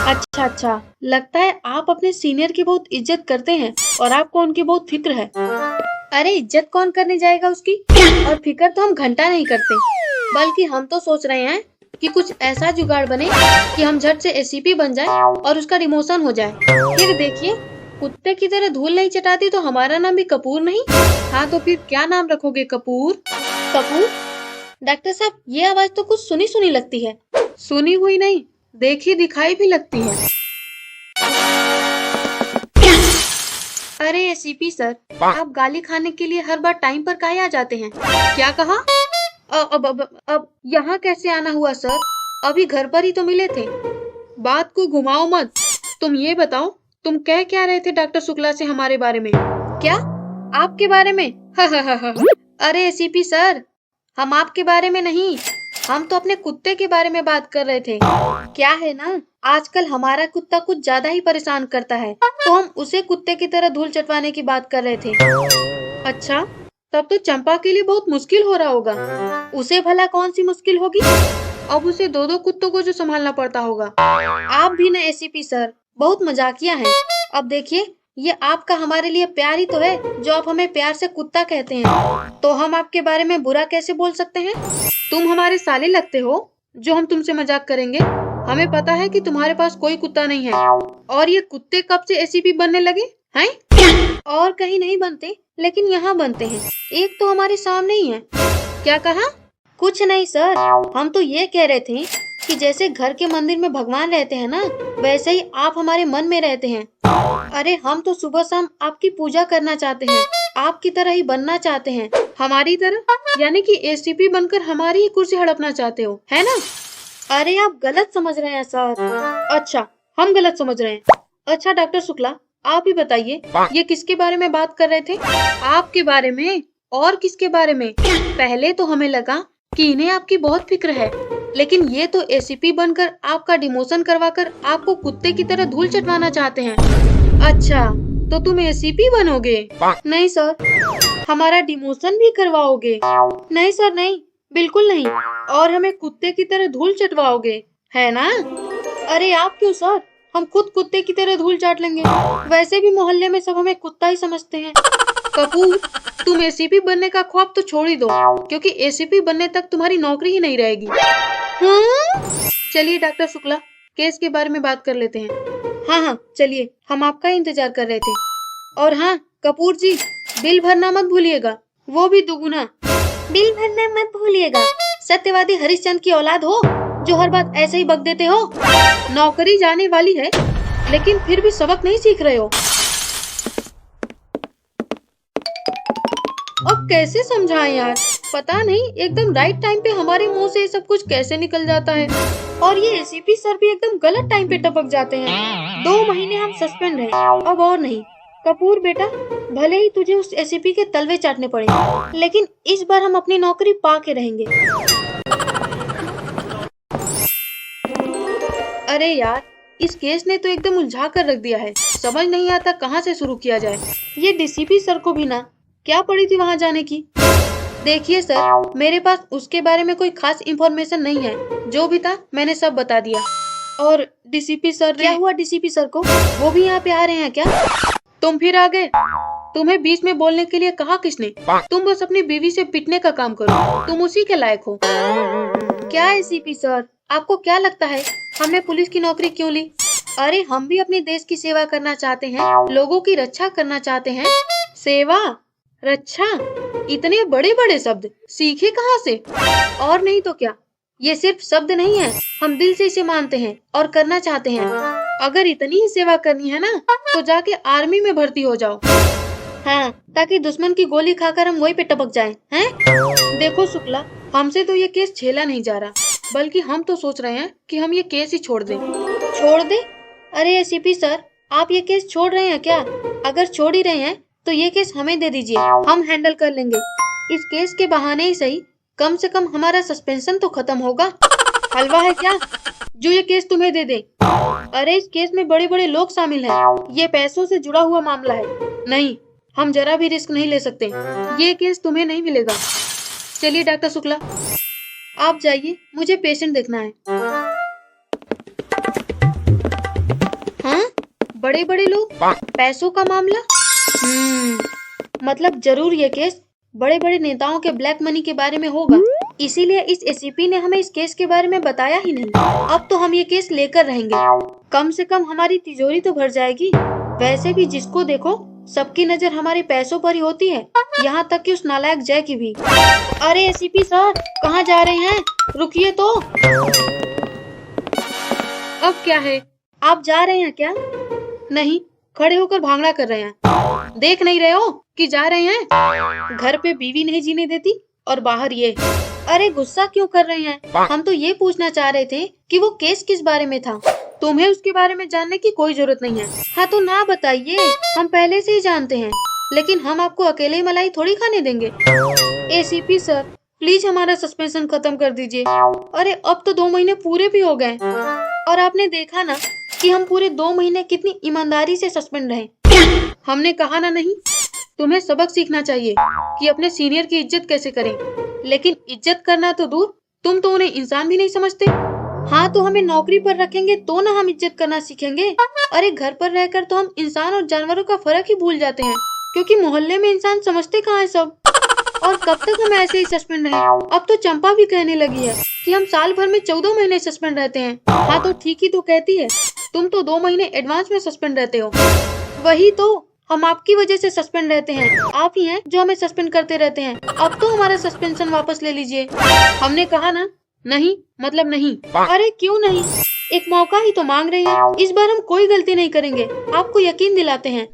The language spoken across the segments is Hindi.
अच्छा अच्छा, लगता है आप अपने सीनियर की बहुत इज्जत करते हैं और आपको उनकी बहुत फिक्र है। अरे इज्जत कौन करने जाएगा उसकी, और फिक्र तो हम घंटा नहीं करते, बल्कि हम तो सोच रहे हैं कि कुछ ऐसा जुगाड़ बने कि हम झट से एसीपी बन जाए और उसका डिमोशन हो जाए। फिर देखिए, कुत्ते की तरह धूल नहीं चटाती तो हमारा नाम भी कपूर नहीं। हाँ तो फिर क्या नाम रखोगे? कपूर? कपूर? डॉक्टर साहब, ये आवाज तो कुछ सुनी सुनी लगती है। सुनी हुई नहीं, देखी दिखाई भी लगती है। अरे एसीपी सर, आप गाली खाने के लिए हर बार टाइम पर काहे आ जाते हैं? क्या कहा? अब यहाँ कैसे आना हुआ सर? अभी घर पर ही तो मिले थे। बात को घुमाओ मत। तुम ये बताओ, तुम कह क्या रहे थे डॉक्टर शुक्ला से हमारे बारे में? क्या? आपके बारे में? अरे एसीपी सर, हम आपके बारे में नहीं, हम तो अपने कुत्ते के बारे में बात कर रहे थे। क्या है ना, आजकल हमारा कुत्ता कुछ ज्यादा ही परेशान करता है, तो हम उसे कुत्ते की तरह धूल चटवाने की बात कर रहे थे। अच्छा, तब तो चंपा के लिए बहुत मुश्किल हो रहा होगा। उसे भला कौन सी मुश्किल होगी? अब उसे दो दो कुत्तों को जो संभालना पड़ता होगा। आप भी ना एसीपी सर, बहुत मजाकिया हैं। अब देखिए, ये आपका हमारे लिए प्यार ही तो है जो आप हमें प्यार से कुत्ता कहते हैं, तो हम आपके बारे में बुरा कैसे बोल सकते हैं? तुम हमारे साले लगते हो जो हम तुमसे मजाक करेंगे। हमें पता है कि तुम्हारे पास कोई कुत्ता नहीं है, और ये कुत्ते कब से एसीपी बनने लगे हैं? और कहीं नहीं बनते, लेकिन यहाँ बनते हैं। एक तो हमारे सामने ही है। क्या कहा? कुछ नहीं सर, हम तो ये कह रहे थे कि जैसे घर के मंदिर में भगवान रहते हैं ना, वैसे ही आप हमारे मन में रहते हैं। अरे हम तो सुबह शाम आपकी पूजा करना चाहते हैं, आपकी तरह ही बनना चाहते हैं। हमारी तरह? यानी कि एसीपी बनकर हमारी ही कुर्सी हड़पना चाहते हो, है ना? अरे आप गलत समझ रहे हैं सर। अच्छा, हम गलत समझ रहे हैं। अच्छा डॉक्टर शुक्ला, आप ही बताइए, ये किसके बारे में बात कर रहे थे? आपके बारे में। और किसके बारे में? पहले तो हमें लगा कि इन्हें आपकी बहुत फिक्र है, लेकिन ये तो एसीपी बनकर आपका डिमोशन करवाकर आपको कुत्ते की तरह धूल चटवाना चाहते हैं। अच्छा, तो तुम एसीपी बनोगे? नहीं सर। हमारा डिमोशन भी करवाओगे? नहीं सर नहीं, बिल्कुल नहीं। और हमें कुत्ते की तरह धूल चटवाओगे, है ना? अरे आप क्यों सर, हम खुद कुत्ते की तरह धूल चाट लेंगे। वैसे भी मोहल्ले में सब हमें कुत्ता ही समझते हैं। कपूर, तुम एसीपी बनने का ख्वाब तो छोड़ ही दो, क्योंकि एसीपी बनने तक तुम्हारी नौकरी ही नहीं रहेगी। चलिए डॉक्टर शुक्ला, केस के बारे में बात कर लेते हैं। हाँ हाँ चलिए, हम आपका इंतजार कर रहे थे। और हाँ कपूर जी, बिल भरना मत भूलिएगा, वो भी दुगुना। बिल भरना मत भूलिएगा। सत्यवादी हरिश्चंद्र की औलाद हो जो हर बात ऐसे ही बक देते हो। नौकरी जाने वाली है, लेकिन फिर भी सबक नहीं सीख रहे हो। अब कैसे समझाएं यार, पता नहीं एकदम राइट टाइम पे हमारे मुंह से सब कुछ कैसे निकल जाता है, और ये एसीपी सर भी एकदम गलत टाइम पे टपक जाते हैं। 2 महीने हम सस्पेंड हैं, अब और नहीं। कपूर बेटा, भले ही तुझे उस एसीपी के तलवे चाटने पड़े, लेकिन इस बार हम अपनी नौकरी पा के रहेंगे। अरे यार, इस केस ने तो एकदम उलझा कर रख दिया है, समझ नहीं आता कहाँ से शुरू किया जाए। ये डीसीपी सर को भी ना क्या पड़ी थी वहाँ जाने की। देखिए सर, मेरे पास उसके बारे में कोई खास इंफॉर्मेशन नहीं है, जो भी था मैंने सब बता दिया। और डीसीपी सर, क्या हुआ डीसीपी सर को? वो भी यहाँ पे आ रहे हैं क्या? तुम फिर आ गए। तुम्हें बीच में बोलने के लिए कहा किसने? तुम बस अपनी बीवी से पिटने का काम करो, तुम उसी के लायक हो। क्या एसीपी सर, आपको क्या लगता है हमने पुलिस की नौकरी क्यों ली? अरे हम भी अपने देश की सेवा करना चाहते हैं, लोगों की रक्षा करना चाहते हैं। सेवा, रक्षा, इतने बड़े बड़े शब्द सीखे कहाँ से? और नहीं तो क्या, ये सिर्फ शब्द नहीं है, हम दिल से इसे मानते हैं और करना चाहते हैं। अगर इतनी ही सेवा करनी है ना, तो जाके आर्मी में भर्ती हो जाओ। हाँ, ताकि दुश्मन की गोली खाकर हम वहीं पे टपक जाएं, हैं? देखो शुक्ला, हमसे तो ये केस झेला नहीं जा रहा, बल्कि हम तो सोच रहे हैं कि हम ये केस ही छोड़ दें। छोड़ दे? अरे एसीपी सर, आप ये केस छोड़ रहे हैं क्या? अगर छोड़ ही रहे हैं तो ये केस हमें दे दीजिए, हम हैंडल कर लेंगे। इस केस के बहाने ही सही, कम से कम हमारा सस्पेंशन तो खत्म होगा। हलवा है क्या जो ये केस तुम्हें दे दे? अरे इस केस में बड़े बड़े लोग शामिल हैं, ये पैसों से जुड़ा हुआ मामला है। नहीं, हम जरा भी रिस्क नहीं ले सकते, ये केस तुम्हें नहीं मिलेगा। चलिए डॉक्टर शुक्ला, आप जाइए, मुझे पेशेंट देखना है। बड़े बड़े लोग, पैसों का मामला। मतलब जरूर ये केस बड़े बड़े नेताओं के ब्लैक मनी के बारे में होगा, इसीलिए इस एसीपी ने हमें इस केस के बारे में बताया ही नहीं। अब तो हम ये केस लेकर रहेंगे, कम से कम हमारी तिजोरी तो भर जाएगी। वैसे भी जिसको देखो सबकी नजर हमारे पैसों पर ही होती है, यहाँ तक कि उस नालायक जय की भी। अरे एसीपी सर, कहाँ जा रहे हैं? रुकिए तो। अब क्या है? आप जा रहे हैं क्या? नहीं, खड़े होकर भांगड़ा कर रहे हैं। देख नहीं रहे हो कि जा रहे हैं? घर पे बीवी नहीं जीने देती और बाहर ये। अरे गुस्सा क्यों कर रहे हैं? हम तो ये पूछना चाह रहे थे कि वो केस किस बारे में था। तुम्हें उसके बारे में जानने की कोई जरूरत नहीं है। हाँ तो ना बताइए, हम पहले से ही जानते हैं, लेकिन हम आपको अकेले ही मलाई थोड़ी खाने देंगे। एसीपी सर, प्लीज हमारा सस्पेंशन खत्म कर दीजिए। अरे अब तो 2 महीने पूरे भी हो गए और आपने देखा ना कि हम पूरे 2 महीने कितनी ईमानदारी से सस्पेंड रहे। हमने कहा ना नहीं, तुम्हें सबक सीखना चाहिए कि अपने सीनियर की इज्जत कैसे करें। लेकिन इज्जत करना तो दूर, तुम तो उन्हें इंसान भी नहीं समझते। हाँ तो हमें नौकरी पर रखेंगे तो ना हम इज्जत करना सीखेंगे। अरे घर पर रहकर तो हम इंसान और जानवरों का फर्क ही भूल जाते हैं, क्योंकि मोहल्ले में इंसान समझते कहाँ है सब। और कब तक हम ऐसे ही सस्पेंड रहे? अब तो चंपा भी कहने लगी है कि हम साल भर में 14 महीने सस्पेंड रहते हैं। हाँ तो ठीक ही तो कहती है, तुम तो 2 महीने एडवांस में सस्पेंड रहते हो। वही तो, हम आपकी वजह से सस्पेंड रहते हैं। आप ही हैं जो हमें सस्पेंड करते रहते हैं। अब तो हमारा सस्पेंशन वापस ले लीजिए। हमने कहा ना, नहीं मतलब नहीं। अरे क्यों नहीं, एक मौका ही तो मांग रहे हैं। इस बार हम कोई गलती नहीं करेंगे, आपको यकीन दिलाते हैं।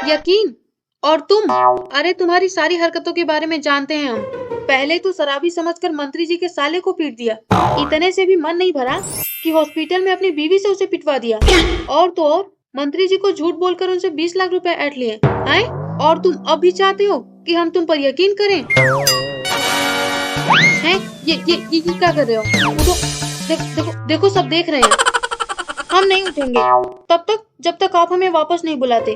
यकीन? और तुम? अरे तुम्हारी सारी हरकतों के बारे में जानते हैं हम। पहले तो शराबी समझकर मंत्री जी के साले को पीट दिया, इतने से भी मन नहीं भरा कि हॉस्पिटल में अपनी बीवी से उसे पिटवा दिया। और तो और मंत्री जी को झूठ बोलकर उनसे 20 लाख रुपए ऐंठ लिए हैं। और तुम अब भी चाहते हो कि हम तुम पर यकीन करें? हैं? ये क्या कर रहे हो? देखो देखो, सब देख रहे हैं। हम नहीं उठेंगे तब तक जब तक आप हमें वापस नहीं बुलाते।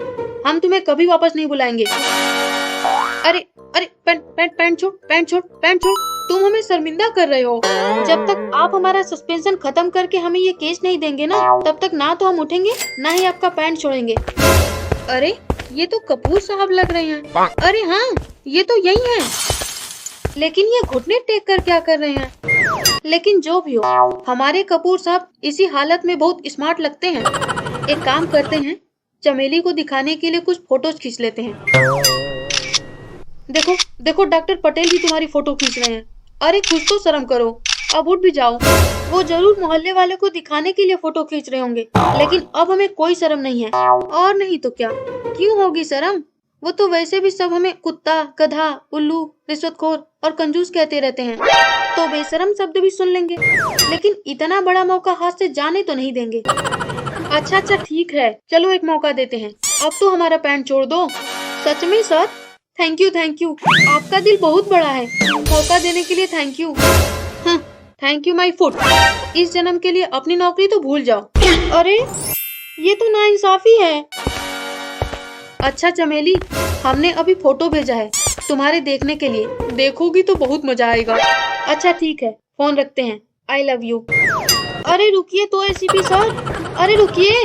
हम तुम्हें कभी वापस नहीं बुलाएंगे। अरे अरे पैंट छोड़। तुम हमें शर्मिंदा कर रहे हो। जब तक आप हमारा सस्पेंशन खत्म करके हमें ये केस नहीं देंगे ना, तब तक ना तो हम उठेंगे ना ही आपका पैंट छोड़ेंगे। अरे ये तो कपूर साहब लग रहे हैं। अरे हाँ, ये तो यही है। लेकिन ये घुटने टेक कर क्या कर रहे हैं? लेकिन जो भी हो, हमारे कपूर साहब इसी हालत में बहुत स्मार्ट लगते हैं। एक काम करते हैं, चमेली को दिखाने के लिए कुछ फोटोज खींच लेते हैं। देखो डॉक्टर पटेल भी तुम्हारी फोटो खींच रहे हैं। अरे कुछ तो शर्म करो, अब उठ भी जाओ। वो जरूर मोहल्ले वाले को दिखाने के लिए फोटो खींच रहे होंगे, लेकिन अब हमें कोई शर्म नहीं है। और नहीं तो क्या, क्यों होगी शर्म? वो तो वैसे भी सब हमें कुत्ता, गधा, उल्लू, रिश्वतखोर और कंजूस कहते रहते हैं, तो बेशरम शब्द भी सुन लेंगे। लेकिन इतना बड़ा मौका हाथ से जाने तो नहीं देंगे। अच्छा ठीक है, चलो एक मौका देते हैं। अब तो हमारा पैंट छोड़ दो। सच में सर, थैंक यू। आपका दिल बहुत बड़ा है। मौका देने के लिए thank you. Thank you my foot. इस जन्म के लिए अपनी नौकरी तो भूल जाओ। अरे ये तो नाइंसाफी है। अच्छा चमेली, हमने अभी फोटो भेजा है तुम्हारे देखने के लिए। देखोगी तो बहुत मजा आएगा। अच्छा ठीक है, फोन रखते हैं। I love you. अरे रुकिए तो एसीपी सर, अरे रुकिए।